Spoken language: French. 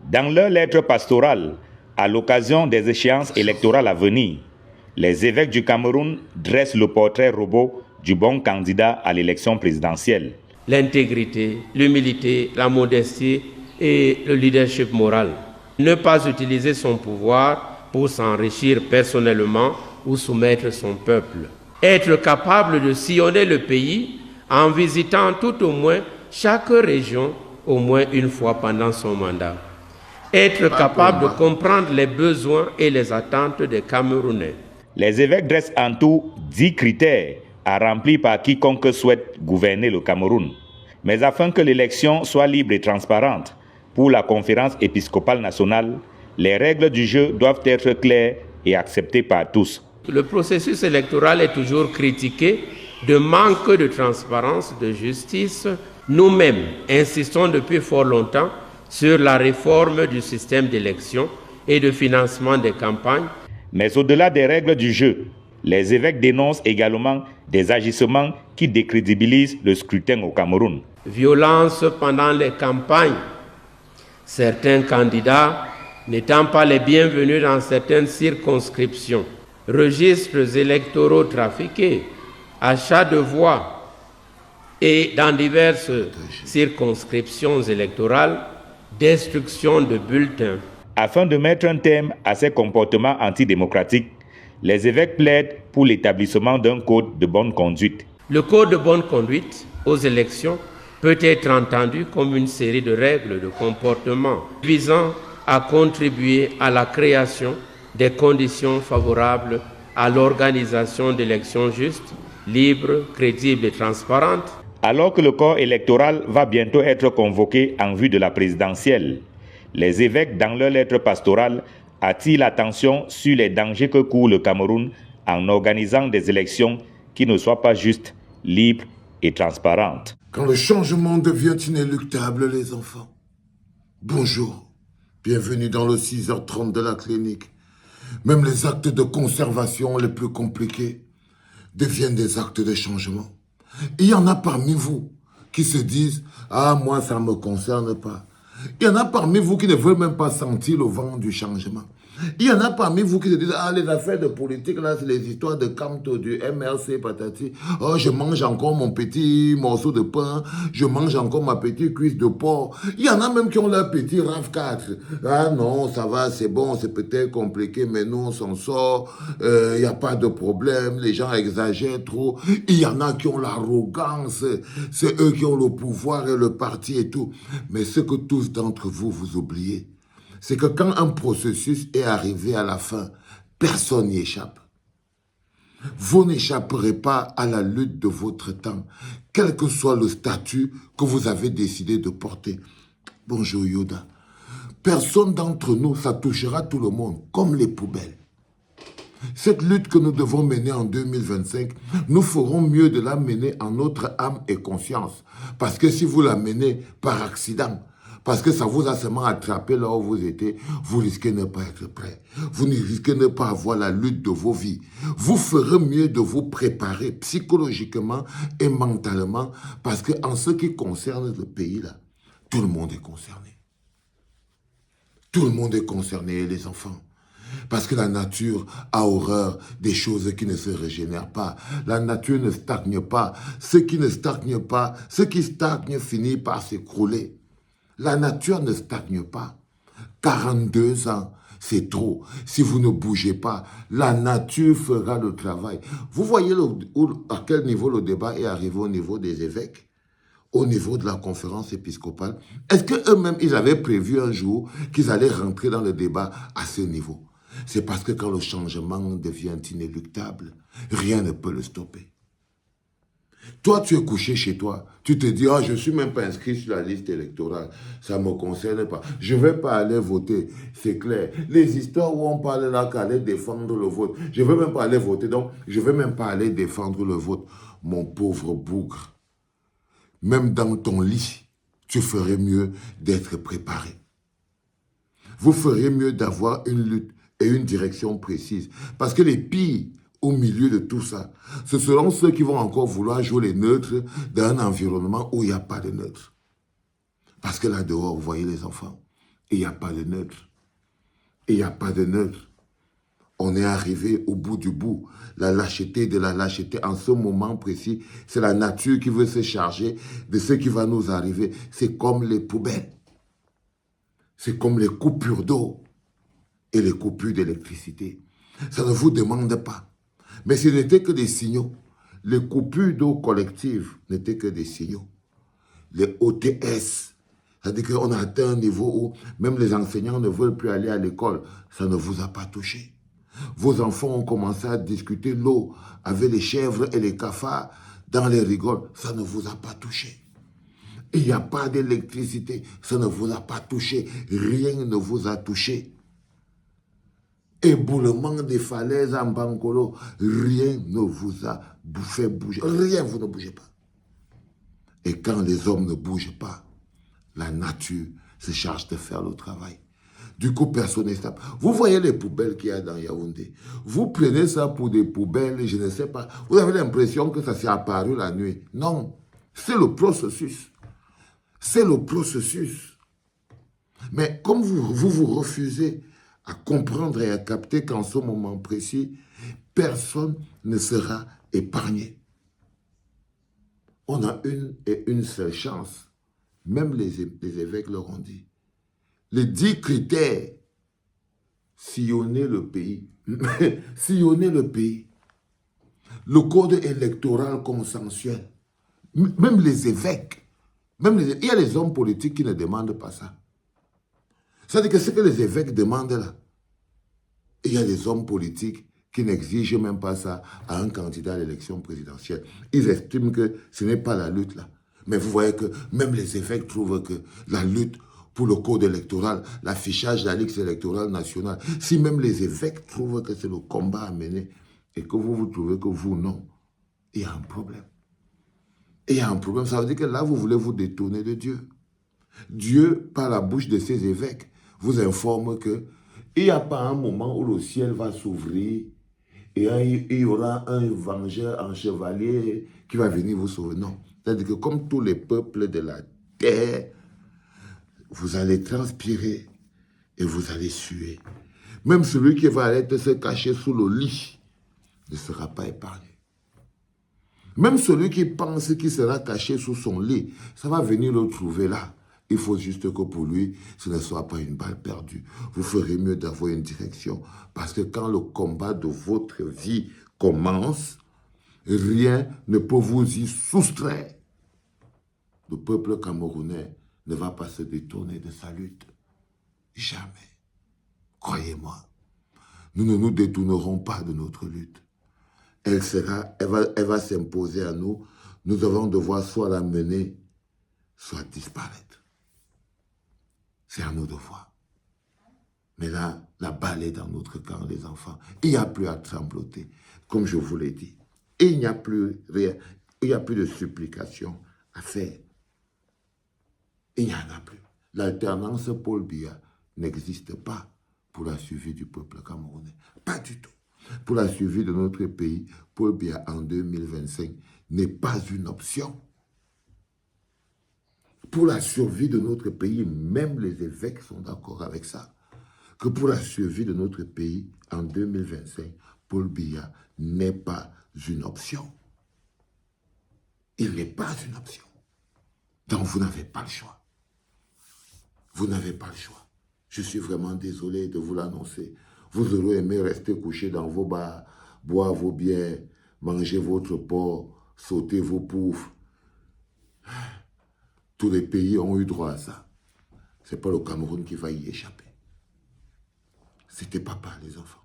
Dans leur lettre pastorale, à l'occasion des échéances électorales à venir, les évêques du Cameroun dressent le portrait robot du bon candidat à l'élection présidentielle. L'intégrité, l'humilité, la modestie et le leadership moral. Ne pas utiliser son pouvoir pour s'enrichir personnellement ou soumettre son peuple. Être capable de sillonner le pays en visitant tout au moins chaque région au moins une fois pendant son mandat. Être capable de comprendre les besoins et les attentes des Camerounais. Les évêques dressent en tout 10 critères à remplir par quiconque souhaite gouverner le Cameroun. Mais afin que l'élection soit libre et transparente, pour la conférence épiscopale nationale, les règles du jeu doivent être claires et acceptées par tous. Le processus électoral est toujours critiqué de manque de transparence, de justice. Nous-mêmes insistons depuis fort longtemps sur la réforme du système d'élection et de financement des campagnes. Mais au-delà des règles du jeu, les évêques dénoncent également des agissements qui décrédibilisent le scrutin au Cameroun. Violence pendant les campagnes. Certains candidats n'étant pas les bienvenus dans certaines circonscriptions. Registres électoraux trafiqués, achats de voix et dans diverses circonscriptions électorales, destruction de bulletins. Afin de mettre un terme à ces comportements antidémocratiques, les évêques plaident pour l'établissement d'un code de bonne conduite. Le code de bonne conduite aux élections peut être entendu comme une série de règles de comportement visant à contribuer à la création des conditions favorables à l'organisation d'élections justes, libres, crédibles et transparentes. Alors que le corps électoral va bientôt être convoqué en vue de la présidentielle, les évêques, dans leur lettre pastorale, attirent l'attention sur les dangers que court le Cameroun en organisant des élections qui ne soient pas justes, libres et transparentes. Quand le changement devient inéluctable, les enfants. Bonjour, bienvenue dans le 6h30 de la clinique. Même les actes de conservation les plus compliqués deviennent des actes de changement. Il y en a parmi vous qui se disent « Ah, moi, ça ne me concerne pas ». Il y en a parmi vous qui ne veulent même pas sentir le vent du changement. Il y en a parmi vous qui se disent « Ah, les affaires de politique, là, c'est les histoires de Camto, du MRC, patati. Oh, je mange encore mon petit morceau de pain. Je mange encore ma petite cuisse de porc. » Il y en a même qui ont leur petit RAV4. « Ah non, ça va, c'est bon, c'est peut-être compliqué, mais nous, on s'en sort. Il n'y a pas de problème. Les gens exagèrent trop. » Il y en a qui ont l'arrogance. C'est eux qui ont le pouvoir et le parti et tout. Mais ce que tous d'entre vous, vous oubliez, c'est que quand un processus est arrivé à la fin, personne n'y échappe. Vous n'échapperez pas à la lutte de votre temps, quel que soit le statut que vous avez décidé de porter. Bonjour Yoda. Personne d'entre nous, ça touchera tout le monde, comme les poubelles. Cette lutte que nous devons mener en 2025, nous ferons mieux de la mener en notre âme et conscience. Parce que si vous la menez par accident, parce que ça vous a seulement attrapé là où vous étiez, vous risquez de ne pas être prêt. Vous risquez de ne pas avoir la lutte de vos vies. Vous ferez mieux de vous préparer psychologiquement et mentalement parce qu'en ce qui concerne le pays là, tout le monde est concerné. Tout le monde est concerné, les enfants. Parce que la nature a horreur des choses qui ne se régénèrent pas. La nature ne stagne pas. Ce qui ne stagne pas, ce qui stagne finit par s'écrouler. La nature ne stagne pas. 42 ans, c'est trop. Si vous ne bougez pas, la nature fera le travail. Vous voyez à quel niveau le débat est arrivé au niveau des évêques, au niveau de la conférence épiscopale. Est-ce qu'eux-mêmes, ils avaient prévu un jour qu'ils allaient rentrer dans le débat à ce niveau? C'est parce que quand le changement devient inéluctable, rien ne peut le stopper. Toi, tu es couché chez toi. Tu te dis, je ne suis même pas inscrit sur la liste électorale. Ça ne me concerne pas. Je ne vais pas aller voter. C'est clair. Les histoires où on parle là qu'aller défendre le vote. Je ne vais même pas aller voter. Donc, je ne vais même pas aller défendre le vote. Mon pauvre bougre. Même dans ton lit, tu ferais mieux d'être préparé. Vous feriez mieux d'avoir une lutte et une direction précise. Parce que les pires, au milieu de tout ça, ce seront ceux qui vont encore vouloir jouer les neutres dans un environnement où il n'y a pas de neutre. Parce que là dehors, vous voyez les enfants, Et il n'y a pas de neutre. Et il n'y a pas de neutre. On est arrivé au bout du bout. La lâcheté de la lâcheté, en ce moment précis, c'est la nature qui veut se charger de ce qui va nous arriver. C'est comme les poubelles. C'est comme les coupures d'eau et les coupures d'électricité. Ça ne vous demande pas. Mais ce n'était que des signaux. Les coupures d'eau collectives n'étaient que des signaux. Les OTS, c'est-à-dire qu'on a atteint un niveau où même les enseignants ne veulent plus aller à l'école. Ça ne vous a pas touché. Vos enfants ont commencé à discuter l'eau avec les chèvres et les cafards dans les rigoles. Ça ne vous a pas touché. Il n'y a pas d'électricité. Ça ne vous a pas touché. Rien ne vous a touché. Éboulement des falaises en Bankolo, rien ne vous a fait bouger. Rien, vous ne bougez pas. Et quand les hommes ne bougent pas, la nature se charge de faire le travail. Du coup, personne n'est stable. Vous voyez les poubelles qu'il y a dans Yaoundé. Vous prenez ça pour des poubelles, je ne sais pas. Vous avez l'impression que ça s'est apparu la nuit. Non, c'est le processus. C'est le processus. Mais comme vous refusez à comprendre et à capter qu'en ce moment précis, personne ne sera épargné. On a une seule chance. Même les évêques leur ont dit. Les 10 critères, sillonner le pays. Sillonner le pays. Le code électoral consensuel. Même les évêques. Il y a des hommes politiques qui ne demandent pas ça. C'est-à-dire que ce que les évêques demandent là, il y a des hommes politiques qui n'exigent même pas ça à un candidat à l'élection présidentielle. Ils estiment que ce n'est pas la lutte là. Mais vous voyez que même les évêques trouvent que la lutte pour le code électoral, l'affichage de la liste électorale nationale, si même les évêques trouvent que c'est le combat à mener et que vous trouvez que vous non, il y a un problème. Et il y a un problème, ça veut dire que là, vous voulez vous détourner de Dieu. Dieu, par la bouche de ses évêques, vous informe que il n'y a pas un moment où le ciel va s'ouvrir et il y aura un vengeur, un chevalier qui va venir vous sauver. Non. C'est-à-dire que comme tous les peuples de la terre, vous allez transpirer et vous allez suer. Même celui qui va aller se cacher sous le lit ne sera pas épargné. Même celui qui pense qu'il sera caché sous son lit, ça va venir le trouver là. Il faut juste que pour lui, ce ne soit pas une balle perdue. Vous ferez mieux d'avoir une direction. Parce que quand le combat de votre vie commence, rien ne peut vous y soustraire. Le peuple camerounais ne va pas se détourner de sa lutte. Jamais. Croyez-moi. Nous ne nous détournerons pas de notre lutte. Elle va s'imposer à nous. Nous allons devoir soit la mener, soit disparaître. C'est à nous de voir. Mais là, la balle est dans notre camp, les enfants. Il n'y a plus à trembloter, comme je vous l'ai dit. Et il n'y a plus rien. Il n'y a plus de supplication à faire. Il n'y en a plus. L'alternance Paul Biya n'existe pas pour la survie du peuple camerounais. Pas du tout. Pour la survie de notre pays, Paul Biya en 2025 n'est pas une option. Pour la survie de notre pays, même les évêques sont d'accord avec ça, que pour la survie de notre pays en 2025, Paul Biya n'est pas une option. Il n'est pas une option. Donc vous n'avez pas le choix. Vous n'avez pas le choix. Je suis vraiment désolé de vous l'annoncer. Vous aurez aimé rester couché dans vos bars, boire vos bières, manger votre porc, sauter vos poufs. Tous les pays ont eu droit à ça. Ce n'est pas le Cameroun qui va y échapper. C'était papa, les enfants.